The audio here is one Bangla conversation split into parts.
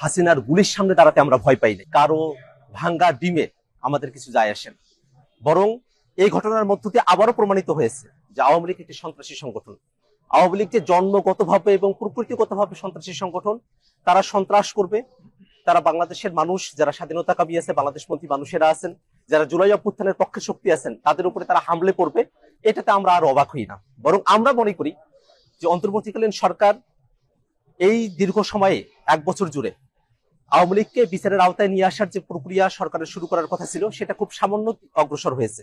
হাসিনার গুলির সামনে দাঁড়াতে আমরা ভয় পাই না। কারো ভাঙ্গা ডিমে আমাদের কিছু যায় আসে না। বরং এই ঘটনার মধ্য দিয়ে আবারও প্রমাণিত হয়েছে যে আওয়ামী লীগ একটি সন্ত্রাসী সংগঠন। আওয়ামী লীগ যে জন্মগতভাবে এবং প্রকৃতিগতভাবে সন্ত্রাসী সংগঠন, তারা সন্ত্রাস করবে। তারা বাংলাদেশের মানুষ যারা স্বাধীনতাকামী আছে, বাংলাদেশপন্থী মানুষেরা আছেন, যারা জুলাই অভ্যুত্থানের পক্ষে শক্তি আছেন, তাদের উপরে তারা হামলে পড়বে। এটাতে আমরা আর অবাক হই না। বরং আমরা মনে করি যে অন্তর্বর্তীকালীন সরকার এই দীর্ঘ সময়ে 1 বছর জুড়ে আওয়ামী লীগকে বিচারের আওতায় নিয়ে আসার যে প্রক্রিয়া সরকারের শুরু করার কথা ছিল, সেটা খুব সামান্য অগ্রসর হয়েছে।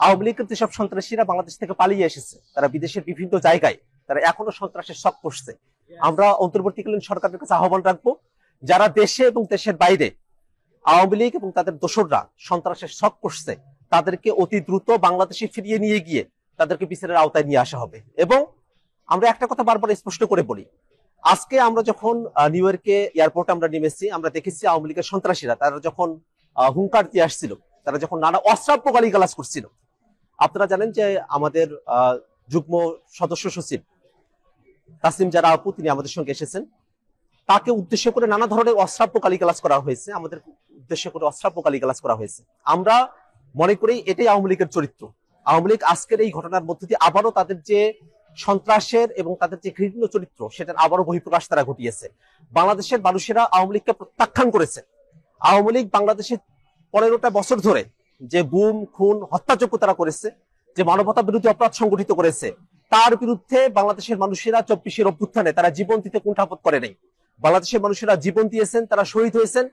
আওয়ামী লীগের যেসব সন্ত্রাসীরা বাংলাদেশ থেকে পালিয়ে এসেছে, তারা বিদেশের বিভিন্ন জায়গায় তারা এখনো সন্ত্রাসের শক করছে। আমরা অন্তর্বর্তীকালীন সরকারের কাছে আহ্বান রাখবো, যারা দেশে এবং দেশের বাইরে আওয়ামী লীগ এবং তাদের দোসররা সন্ত্রাসের শক করছে, তাদেরকে অতি দ্রুত বাংলাদেশে ফিরিয়ে নিয়ে গিয়ে তাদেরকে বিচারের আওতায় নিয়ে আসা হবে। এবং আমরা একটা কথা বারবার স্পষ্ট করে বলি, আজকে আমরা যখন নিউ ইয়র্কে এয়ারপোর্টে আমরা নেমেছি, আমরা দেখেছি আওয়ামী লীগের সন্ত্রাসীরা তারা যখন হুঙ্কার দিয়ে আসছিল, তারা যখন নানা অশ্রাব্য গালিগালাজ করছিল। আপনারা জানেন যে আমাদের যুগ্ম সদস্য সচিব তাসিম জারা আপু, তিনি আমাদের সঙ্গে এসেছেন। তাকে উদ্দেশ্য করে নানা ধরনের অশ্রাব্য গালিগালাজ করা হয়েছে, আমাদের উদ্দেশ্য করে অশ্রাব্য গালিগালাজ করা হয়েছে। আমরা মনে করি এটাই আওয়ামী লীগের চরিত্র। আওয়ামী লীগ আজকের এই ঘটনার মধ্য দিয়ে আবারও তাদের যে সন্ত্রাসের এবং তাদের যে ঘৃণ্য চরিত্র, সেটার আবারও বহিঃপ্রকাশ তারা ঘটিয়েছে। বাংলাদেশের মানুষেরা আওয়ামী লীগকে প্রত্যাখ্যান করেছে। আওয়ামী লীগ বাংলাদেশের 15টা বছর ধরে যে গুম খুন হত্যাযজ্ঞ তারা করেছে, যে মানবতা বিরোধী অপরাধ সংগঠিত করেছে, তার বিরুদ্ধে বাংলাদেশের মানুষেরা 24-এর অভ্যুত্থানে তারা জীবন দিতে কুণ্ঠাবোধ করে নাই। বাংলাদেশের মানুষেরা জীবন দিয়েছেন, তারা শহীদ হয়েছেন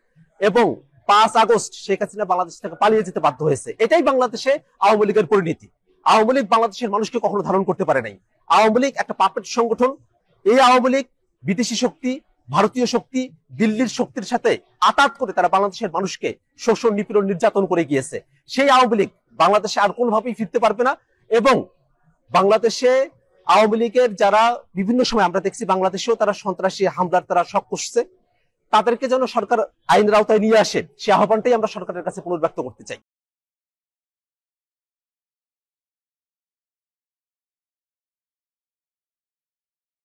এবং 5 আগস্ট শেখ হাসিনা বাংলাদেশ থেকে পালিয়ে যেতে বাধ্য হয়েছে। এটাই বাংলাদেশে আওয়ামী লীগের পরিণতি। আওয়ামী লীগ বাংলাদেশের মানুষকে কখনো ধারণ করতে পারে নাই। আওয়ামী লীগ একটা পাপেট সংগঠন। এই আওয়ামী লীগ বিদেশি শক্তি, ভারতীয় শক্তি, দিল্লির শক্তির সাথে আতাত করে তারা বাংলাদেশের মানুষকে শোষণ, নিপীড়ন, নির্যাতন করে গিয়েছে। সেই আওয়ামী লীগ বাংলাদেশে আর কোনোভাবেই ফিরতে পারবে না। এবং বাংলাদেশে আওয়ামী লীগের যারা বিভিন্ন সময় আমরা দেখছি বাংলাদেশেও তারা সন্ত্রাসী হামলার তারা শক করছে, তাদেরকে যেন সরকার আইনের আওতায় নিয়ে আসে, সে আহ্বানটাই আমরা সরকারের কাছে পুনর্ব্যক্ত করতে চাই।